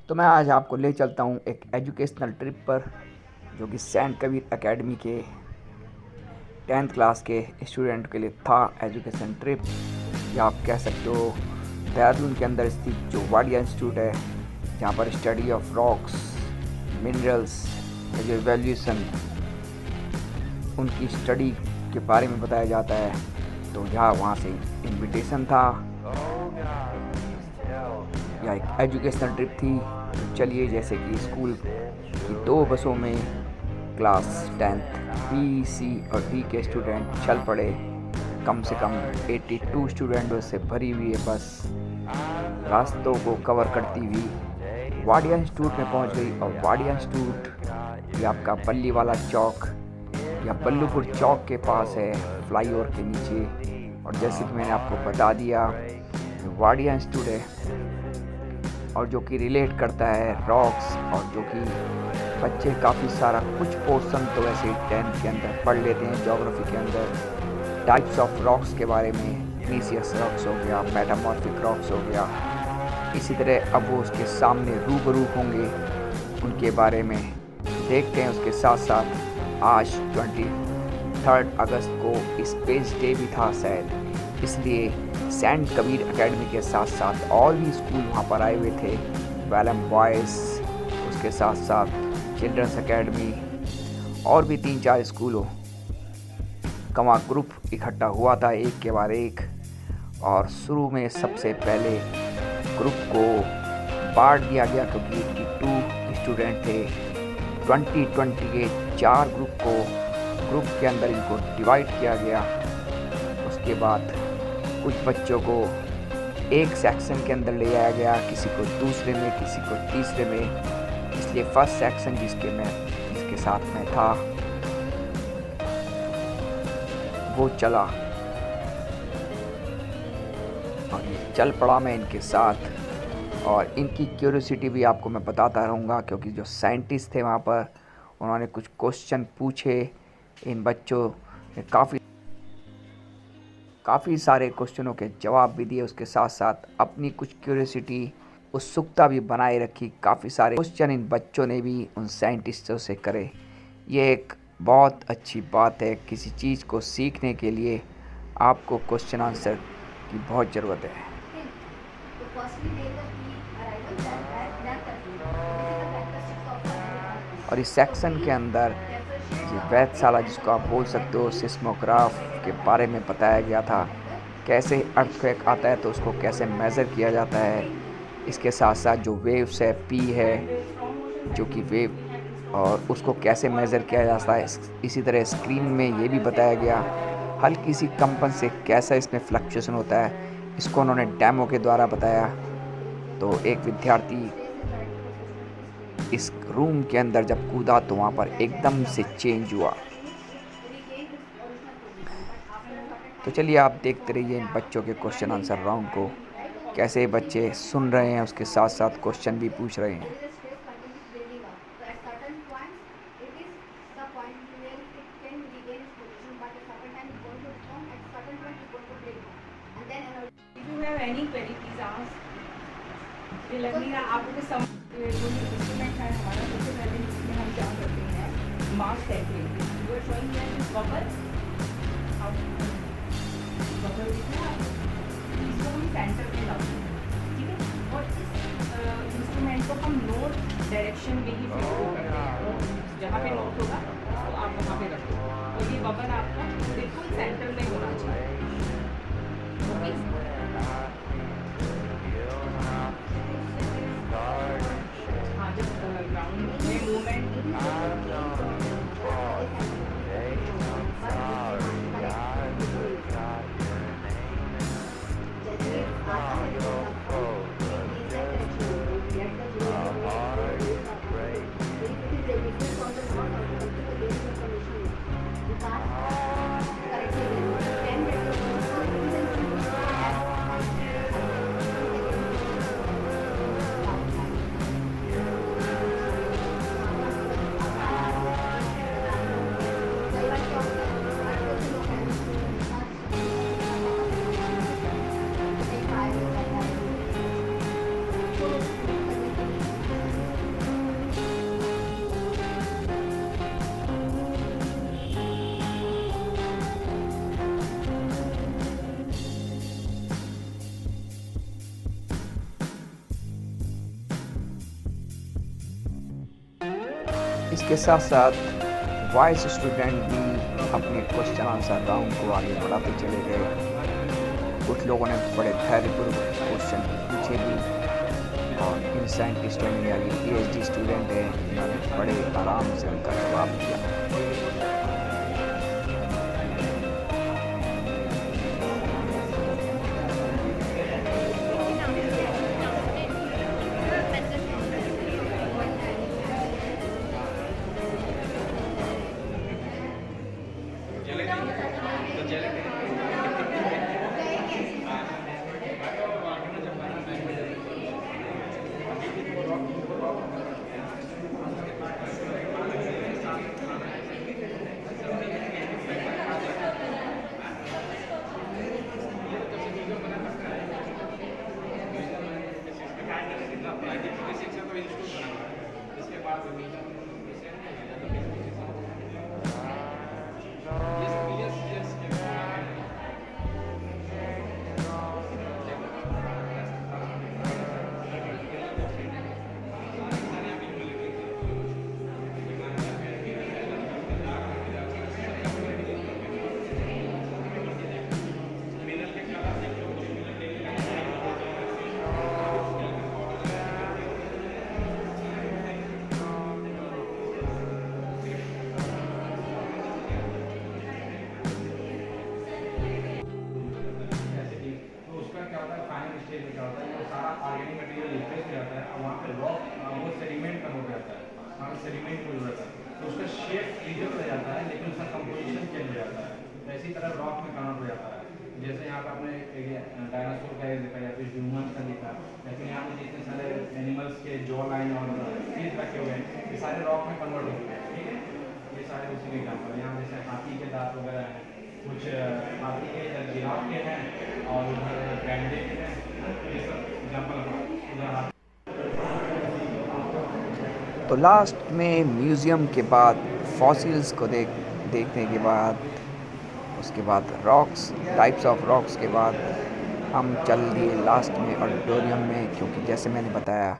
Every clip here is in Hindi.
तो मैं आज आपको ले चलता हूँ एक एजुकेशनल ट्रिप पर, जो कि सेंट कबीर एकेडमी के 10th क्लास के स्टूडेंट के लिए था। एजुकेशन ट्रिप या आप कह सकते हो देहरादून के अंदर स्थित जो वाडिया इंस्टीट्यूट है, जहाँ पर स्टडी ऑफ रॉक्स, मिनरल्स, जो एवोल्यूशन, उनकी स्टडी के बारे में बताया जाता है। तो यहाँ वहाँ से इनविटेशन था या एक एजुकेशनल ट्रिप थी। तो चलिए, जैसे कि स्कूल की 2 बसों में क्लास 10th बी, सी और डी के स्टूडेंट चल पड़े। कम से कम 82 स्टूडेंटों से भरी हुई है बस, रास्तों को कवर करती हुई वाडिया इंस्टीट्यूट में पहुंच गई। और वाडिया इंस्टीट्यूट ये आपका बल्लीवाला चौक या बल्लूपुर चौक के पास है, फ्लाईओवर के नीचे। और जैसे कि मैंने आपको बता दिया, वाडिया इंस्टीट्यूट है और जो कि रिलेट करता है रॉक्स, और जो कि बच्चे काफ़ी सारा कुछ पोर्शन तो वैसे 10th के अंदर पढ़ लेते हैं ज्योग्राफी के अंदर, टाइप्स ऑफ रॉक्स के बारे में। ग्नीशियस रॉक्स हो गया, मेटामॉर्फिक रॉक्स हो गया। इसी तरह अब वो उसके सामने रूबरू होंगे, उनके बारे में देखते हैं। उसके साथ साथ आज 23 अगस्त को स्पेस डे भी था शायद, इसलिए सेंट कबीर एकेडमी के साथ साथ और भी स्कूल वहाँ पर आए हुए थे। वेलम बॉयज़, उसके साथ साथ चिल्ड्रंस एकेडमी और भी 3-4 स्कूलों का वहाँ ग्रुप इकट्ठा हुआ था, एक के बाद एक। और शुरू में सबसे पहले ग्रुप को बांट दिया गया, क्योंकि 82 स्टूडेंट थे। 2020 के 4 ग्रुप के अंदर इनको डिवाइड किया गया। उसके बाद कुछ बच्चों को एक सेक्शन के अंदर ले आया गया, किसी को दूसरे में, किसी को तीसरे में। इसलिए फर्स्ट सेक्शन जिसके साथ में था वो चला और ये चल पड़ा मैं इनके साथ। और इनकी क्यूरियोसिटी भी आपको मैं बताता रहूँगा, क्योंकि जो साइंटिस्ट थे वहाँ पर, उन्होंने कुछ क्वेश्चन पूछे इन बच्चों ने, काफ़ी सारे क्वेश्चनों के जवाब भी दिए। उसके साथ साथ अपनी कुछ क्यूरियोसिटी, उत्सुकता भी बनाए रखी। काफ़ी सारे क्वेश्चन इन बच्चों ने भी उन साइंटिस्टों से करे। ये एक बहुत अच्छी बात है। किसी चीज़ को सीखने के लिए आपको क्वेश्चन आंसर की बहुत ज़रूरत है। और इस सेक्शन के अंदर ये वेधशाला, जिसको आप बोल सकते हो, सिस्मोग्राफ के बारे में बताया गया था। कैसे अर्थक्वेक आता है तो उसको कैसे मेज़र किया जाता है। इसके साथ साथ जो वेव्स है, पी है जो कि वेव, और उसको कैसे मेज़र किया जाता है। इसी तरह स्क्रीन में ये भी बताया गया हल्की सी कंपन से कैसा इसमें फ्लक्चुएशन होता है। इसको उन्होंने डेमो के द्वारा बताया। तो एक विद्यार्थी इस रूम के अंदर जब कूदा तो वहाँ पर एकदम से चेंज हुआ। तो चलिए आप देखते रहिए इन बच्चों के क्वेश्चन आंसर राउंड को, कैसे बच्चे सुन रहे हैं, उसके साथ साथ क्वेश्चन भी पूछ रहे हैं। इंस्ट्रूमेंट है हमारा, सबसे पहले इसमें हम क्या करते हैं, mass setting. You are showing that bubble bubble दिख रहा है, इसको हम सेंटर में लाते हैं, ठीक है। और इस इंस्ट्रूमेंट को हम नोट डायरेक्शन में ही फॉलो करते हैं। जहाँ पे नोट होगा तो आप वहाँ पे रखो, और ये बबल आपका बिल्कुल सेंटर में होना चाहिए। ओके, हाँ, जब ग्राउंड में मूवमेंट इसके साथ साथ वाइस स्टूडेंट भी अपने क्वेश्चन आंसर राउंड को आगे बढ़ाते चले गए। कुछ लोगों ने बड़े धैर्यपूर्वक क्वेश्चन पूछे भी और इन साइंटिस्टों में यानी PhD स्टूडेंट हैं, इन्होंने बड़े आराम से उनका जवाब दिया। ऑर्गेनिक मटेरियल रिप्लेस हो जाता है और वहाँ पे रॉक वो सेडिमेंट का हो जाता है, वहाँ पे सेडिमेंट हो जाता है, तो उसका शेप रिजल्ट रह जाता है लेकिन उसका कंपोजिशन चेंज हो जाता है। तो इसी तरह रॉक में कन्वर्ट हो जाता है। जैसे यहाँ पे आपने डायनासोर का देखा या फिर ह्यूमन का देखा, लेकिन यहाँ पे जितने सारे एनिमल्स के जॉ लाइन और टीथ रखे हुए हैं ये सारे रॉक में कन्वर्ट हो गए हैं। ठीक है, ये सारे उसी के एग्जाम्पल यहाँ जैसे हाथी के दांत वगैरह हैं, कुछ हाथी के इधर जिराफ के हैं और उधर गैंडे के हैं, ये सब एग्जाम्पल उधर। तो लास्ट में म्यूज़ियम के बाद फॉसिल्स को देखने के बाद उसके बाद रॉक्स, टाइप्स ऑफ रॉक्स के बाद हम चल दिए लास्ट में ऑडिटोरियम में, क्योंकि जैसे मैंने बताया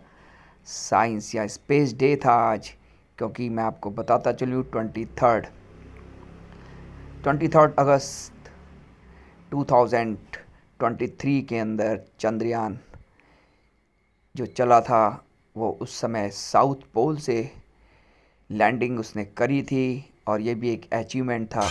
साइंस या स्पेस डे था आज। क्योंकि मैं आपको बताता चलूँ 23 अगस्त 2023 के अंदर चंद्रयान जो चला था वो उस समय साउथ पोल से लैंडिंग उसने करी थी और ये भी एक अचीवमेंट था।